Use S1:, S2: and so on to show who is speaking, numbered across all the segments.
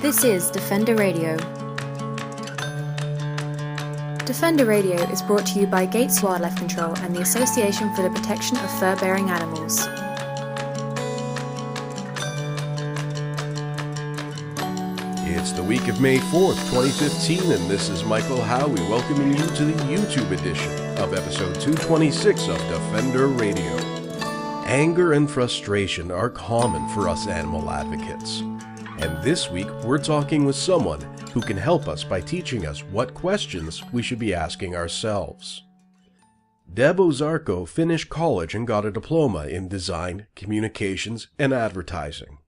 S1: This is Defender Radio. Defender Radio is brought to you by Gates Wildlife Control and the Association for the Protection of Fur-Bearing Animals.
S2: It's the week of May 4th, 2015, and this is Michael Howie welcoming you to the YouTube edition of episode 226 of Defender Radio. Anger and frustration are common for us animal advocates. And this week, we're talking with someone who can help us by teaching us what questions we should be asking ourselves. Deb Ozarko finished college and got a diploma in design, communications, and advertising.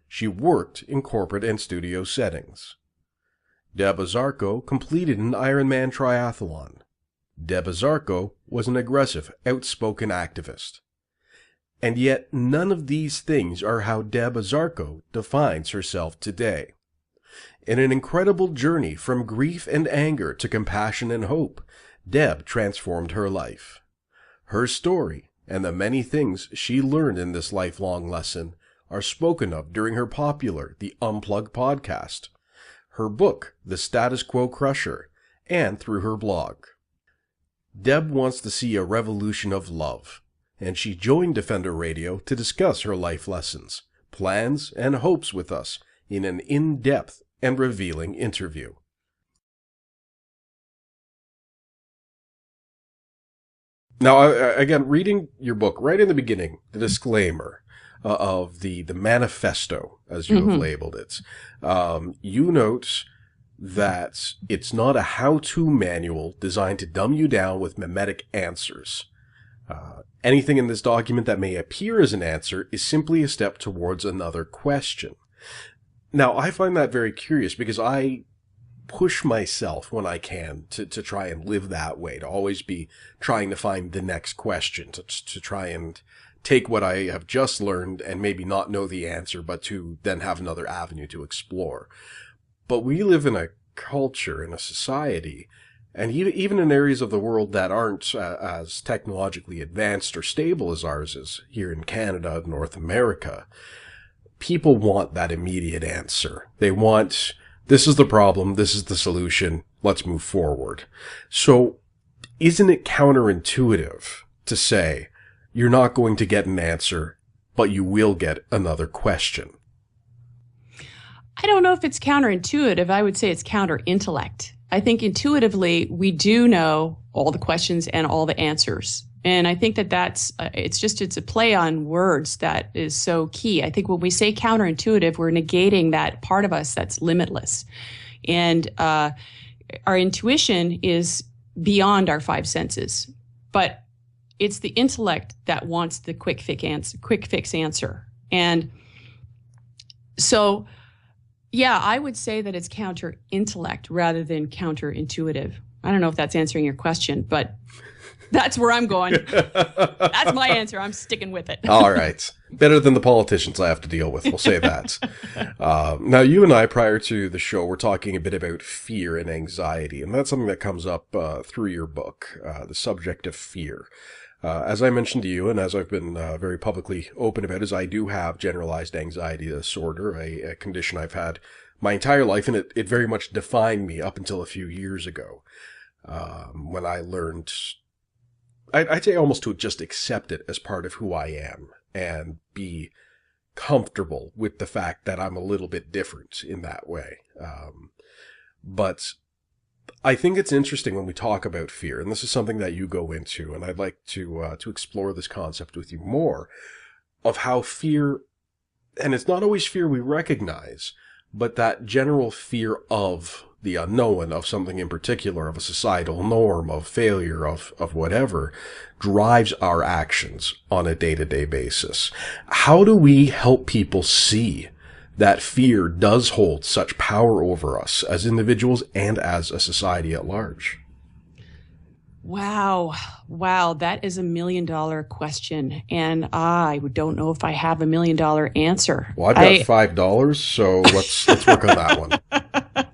S2: She worked in corporate and studio settings. Deb Ozarko completed an Ironman triathlon. Deb Ozarko was an aggressive, outspoken activist. And yet none of these things are how Deb Ozarko defines herself today. In an incredible journey from grief and anger to compassion and hope, Deb transformed her life. Her story and the many things she learned in this lifelong lesson are spoken of during her popular The Unplug Podcast, her book, The Status Quo Crusher, and through her blog. Deb wants to see a revolution of love, and she joined Defender Radio to discuss her life lessons, plans, and hopes with us in an in-depth and revealing interview. Now, again, reading your book, right in the beginning, the disclaimer of the manifesto, as you have labeled it, you note that it's not a how-to manual designed to dumb you down with mimetic answers. Anything in this document that may appear as an answer is simply a step towards another question. Now, I find that very curious because I push myself when I can to try and live that way, to always be trying to find the next question, to try and take what I have just learned and maybe not know the answer, but to then have another avenue to explore. But we live in a culture, in a society, and even in areas of the world that aren't as technologically advanced or stable as ours is here in Canada, North America, people want that immediate answer. They want, this is the problem, this is the solution, let's move forward. So isn't it counterintuitive to say, you're not going to get an answer, but you will get another question?
S3: I don't know if it's counterintuitive. I would say it's counter-intellect. I think intuitively we do know all the questions and all the answers. And I think that's, it's a play on words that is so key. I think when we say counterintuitive, we're negating that part of us that's limitless. And our intuition is beyond our five senses. But it's the intellect that wants the quick fix answer. And so, yeah, I would say that it's counter-intellect rather than counter-intuitive. I don't know if that's answering your question, but that's where I'm going. That's my answer. I'm sticking with it.
S2: All right. Better than the politicians I have to deal with. We'll say that. Now, you and I, prior to the show, were talking a bit about fear and anxiety, and that's something that comes up through your book, the subject of fear. As I mentioned to you, and as I've been very publicly open about, is I do have generalized anxiety disorder, a condition I've had my entire life, and it very much defined me up until a few years ago, when I learned, I'd say almost to just accept it as part of who I am, and be comfortable with the fact that I'm a little bit different in that way. But I think it's interesting when we talk about fear, and this is something that you go into, and I'd like to explore this concept with you more, of how fear, and it's not always fear we recognize, but that general fear of the unknown, of something in particular, of a societal norm, of failure, of whatever, drives our actions on a day-to-day basis. How do we help people see that fear does hold such power over us as individuals and as a society at large?
S3: Wow, that is $1 million question, and I don't know if I have $1 million answer.
S2: Well, I've got $5, so let's work on that one.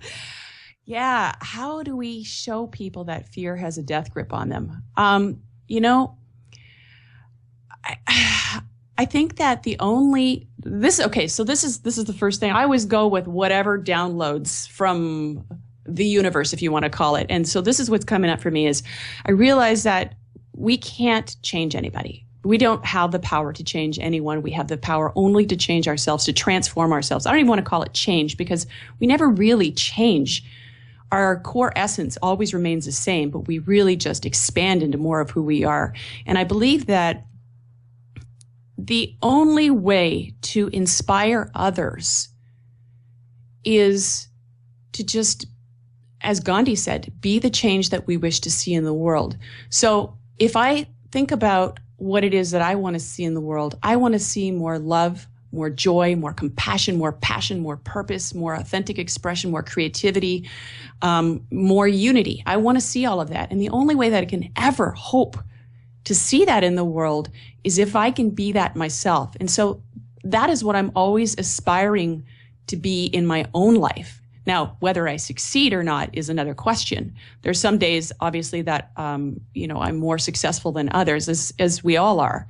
S3: Yeah, how do we show people that fear has a death grip on them? I think that this is the first thing. I always go with whatever downloads from the universe, if you want to call it. And so this is what's coming up for me is I realize that we can't change anybody. We don't have the power to change anyone. We have the power only to change ourselves, to transform ourselves. I don't even want to call it change because we never really change. Our core essence always remains the same, but we really just expand into more of who we are. And I believe that the only way to inspire others is to just, as Gandhi said, be the change that we wish to see in the world. So if I think about what it is that I want to see in the world, I want to see more love, more joy, more compassion, more passion, more purpose, more authentic expression, more creativity, more unity. I want to see all of that. And the only way that I can ever hope to see that in the world is if I can be that myself. And so that is what I'm always aspiring to be in my own life. Now, whether I succeed or not is another question. There's some days, obviously, that, I'm more successful than others, as we all are.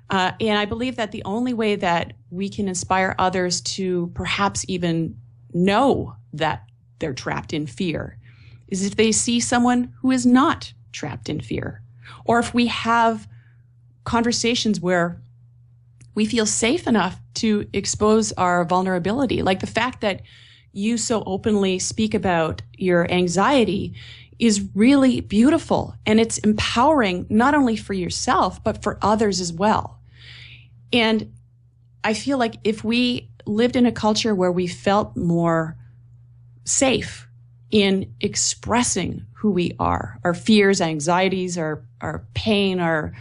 S3: And I believe that the only way that we can inspire others to perhaps even know that they're trapped in fear is if they see someone who is not trapped in fear. Or if we have conversations where we feel safe enough to expose our vulnerability, like the fact that you so openly speak about your anxiety is really beautiful. And it's empowering not only for yourself, but for others as well. And I feel like if we lived in a culture where we felt more safe in expressing who we are, our fears, anxieties, our pain, our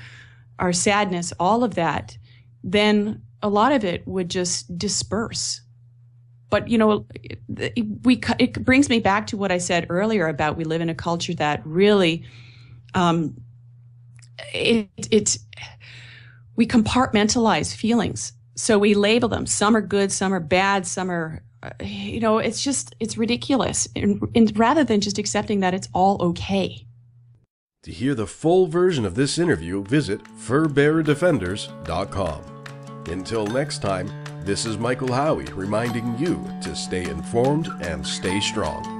S3: sadness, all of that, then a lot of it would just disperse. But, it brings me back to what I said earlier about we live in a culture that really, we compartmentalize feelings. So we label them. Some are good, some are bad, some are, it's ridiculous. And rather than just accepting that it's all okay.
S2: To hear the full version of this interview, visit furbearerdefenders.com. Until next time, this is Michael Howie reminding you to stay informed and stay strong.